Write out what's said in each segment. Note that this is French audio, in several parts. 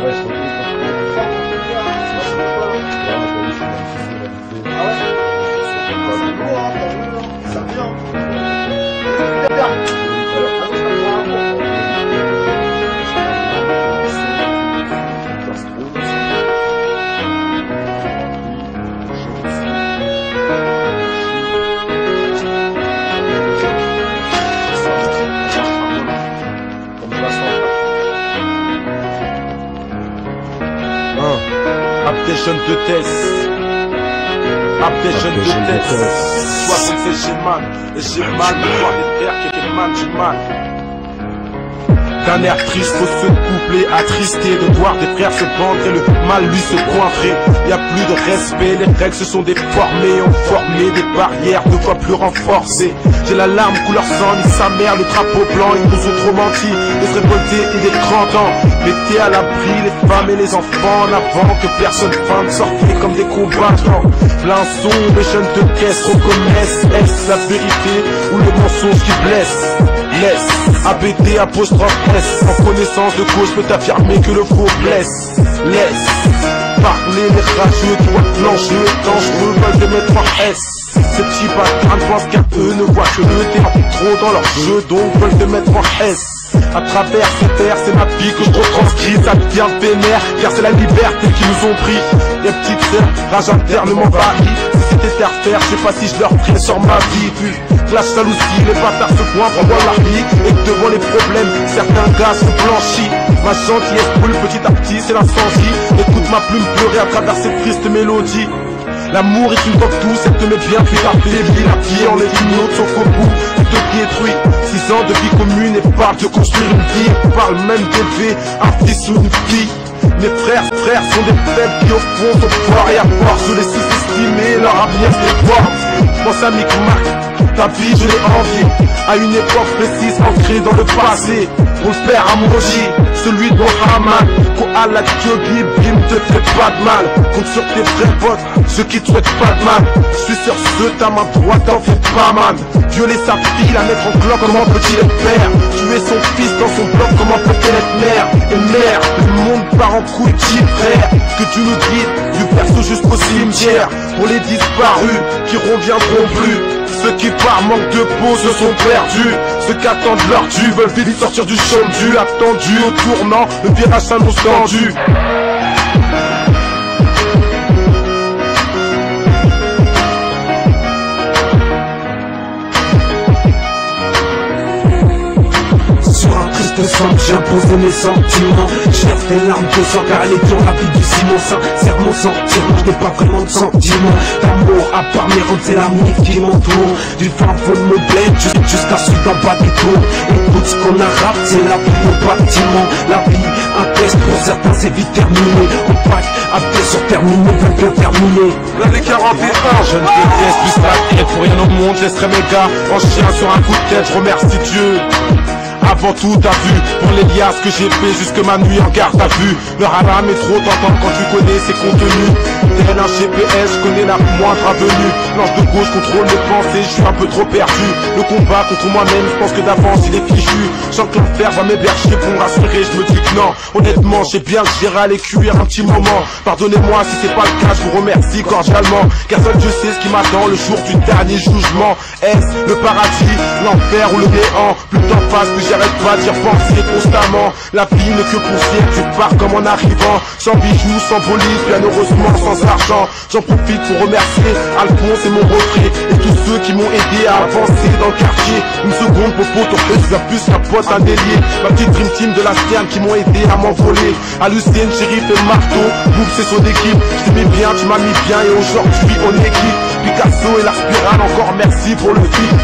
Ouais, je reconnais Des jeunes de Tess, des jeunes de Tess. Soit qu'on fait j'ai mal, et j'ai mal de voir les frères qui mal du mal. D'un air triste, faut se coupler, attristé de voir des frères se vendre et le mal lui se coinfrer. Y a plus de respect, les règles se sont déformées, ont formé des barrières deux fois plus renforcées. J'ai la larme couleur sang, ni sa mère, le drapeau blanc, ils nous ont trop menti. Les révoltés et des 30 ans, mettez à l'abri les femmes et les enfants en avant que personne feinte, sortez comme des combattants. Plein sombre, les jeunes de caisse reconnaissent, est-ce la vérité ou le mensonge qui blesse? Laisse, ABD apostrophe S, en connaissance de cause peut affirmer que le faux blesse. Laisse, parler les rageux qui voient l'enjeu dangereux veulent te mettre en S. Ces petits bâtards pensent qu'à eux ne voient que le terrain trop dans leur jeu, donc veulent te mettre en S. À travers ces terres, c'est ma vie que je retranscris, ça devient vénère, car c'est la liberté qui nous ont pris. Les petites sœurs, rage interne m'envahit. Si c'était à refaire, je sais pas si je leur ferais sur ma vie. Puis, clash jalousie, les bâtards se pointent dans leur vie. Et que devant les problèmes, certains gars se blanchissent. Ma gentillesse brûle petit à petit, c'est l'incendie. Écoute ma plume pleurer à travers cette triste mélodie. L'amour est une coque douce, elle te met bien, puis t'affaiblit la vie en est une autre, sauf qu'au bout, tu te détruis. 6 ans de vie commune et parle de construire une vie, on parle même d'élever un fils ou une fille. Mes frères sont des faibles qui au fond sont forts et à force je les sous-estimer, leur avenir c'est fort. Je pense à Mick Mac, ta vie je l'ai enviée, à une époque précise ancrée dans le passé. Mon père Amoji, celui de Mohamed, quand Allah Diogi, bim te fait pas de mal. Compte sur tes vrais potes, ceux qui te souhaitent pas de mal. Je suis sur ceux ta main droite t'en fais pas mal. Violer sa fille, la mettre en cloque, comment peut-il être père? Tuer son fils dans son bloc, comment peut-elle être mère? Et mère, le monde part en couille, petit frère. Que tu nous guides, du perso jusqu'au cimetière. Pour les disparus, qui reviendront plus. Ceux qui par manque de peau se sont perdus. Ceux qui attendent leur dû veulent vite sortir du chôme attendu au tournant, le virage s'annonce tendu. Simple, j'ai imposé mes sentiments. Je lève des larmes de sang car elle est dure la vie du Simon. Sincère mon sentiment, je n'ai pas vraiment de sentiments d'amour à part mes rangs, c'est l'amour qui m'entoure. Du fin fond de mon bled jusqu'à celui d'en bas du tour. Écoute ce qu'on a rap, c'est la vie au bâtiment. La vie, un test pour certains c'est vite terminé. On pack, après sur terminé, bien terminé. L'année 41, je ne déteste plus la tête. Pour rien au monde, je laisserai mes gars en chien sur un coup de tête, je remercie Dieu. Avant tout t'as vu, pour les liasses que j'ai fait jusque ma nuit en garde à vue. Le haram est trop tentant quand tu connais ses contenus. Tel un GPS, je connais la moindre avenue. L'ange de gauche contrôle mes pensées, je suis un peu trop perdu. Le combat contre moi-même, je pense que d'avance il est fichu. Sans que l'enfer va m'héberger pour me rassurer, je me dis que non. Honnêtement, j'ai bien géré à les cuire un petit moment. Pardonnez-moi si c'est pas le cas, je vous remercie cordialement. Car seul je sais ce qui m'attend le jour du dernier jugement. Est-ce le paradis, l'enfer ou le néant? Plus le temps passe, plus j'arrête pas d'y repenser constamment. La vie n'est que poussière, tu pars comme en arrivant. Sans bijoux, sans bolide, bien heureusement sans argent. J'en profite pour remercier Alphonse et mon reflet et tous ceux qui m'ont aidé à avancer dans le quartier. Une seconde pour pote, la puce, la pote, un délié. Ma petite dream team de la Sterne qui m'ont aidé à m'envoler. À Lucien, Shérif et Marteau, Boub c'est son équipe. Je t'aimais bien, tu m'as mis bien et aujourd'hui on est équipe. Picasso et la spirale, encore merci pour le film.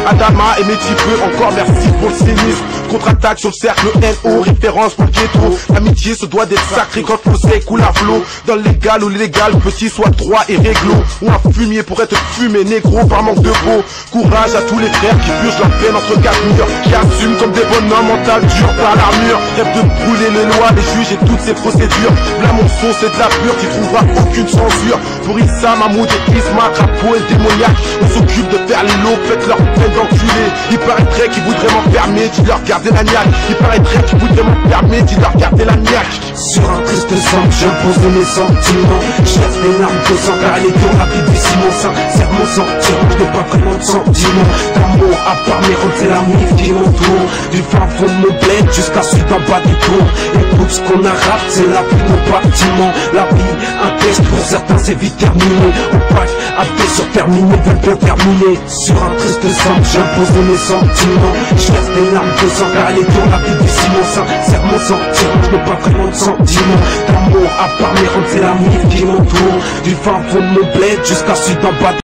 Adama et mes petits feux, encore merci pour le cynisme. Contre-attaque sur le cercle NO, référence pour le ghetto. L'amitié se doit d'être sacrée quand l'océan coule à flot. Dans le légal ou l'illégal, petit soit droit et réglo. Ou un fumier pour être fumé négro par manque de peau. Courage à tous les frères qui purgent leur peine entre quatre murs, qui assument comme des bonhommes mental dur par l'armure. Rêve de brûler les lois, les juges et toutes ces procédures. Là mon son c'est de la pure qui trouvera aucune censure. Pour Issa, Mahmoud et Isma, drapeau est démoniaque. On s'occupe de faire les lots, faites leur peine d'enculé. Il paraîtrait qu'ils voudraient m'enfermer, dis-leur garder la niaque. Il paraîtrait qu'ils voudraient m'enfermer, dis-leur garder la niaque. Sur un triste sang, j'impose mes sentiments. Je lève des larmes de sang car elle est dure la vie du Simon. Sincère mon sentiment, je n'ai pas vraiment de sentiments d'amour à part mes rôles, c'est la mif qui m'entoure. Du fin fond de mon bled jusqu'à celui d'en bas du tour. Écoute ce qu'on a rap, c'est la vie de nos bâtiments. La vie, un test pour certains c'est vite terminé. Opaque, athée sur terminé, veulent bien terminer. Sur un triste sang, j'impose mes sentiments. Je lève des larmes de sang car elle est dure la vie du Simon. Sincère mon sentiment, je n'ai pas vraiment de sentiments d'amour à part mes rôles, c'est la mif qui m'entoure. Du fin fond de mon bled jusqu'à celui d'en bas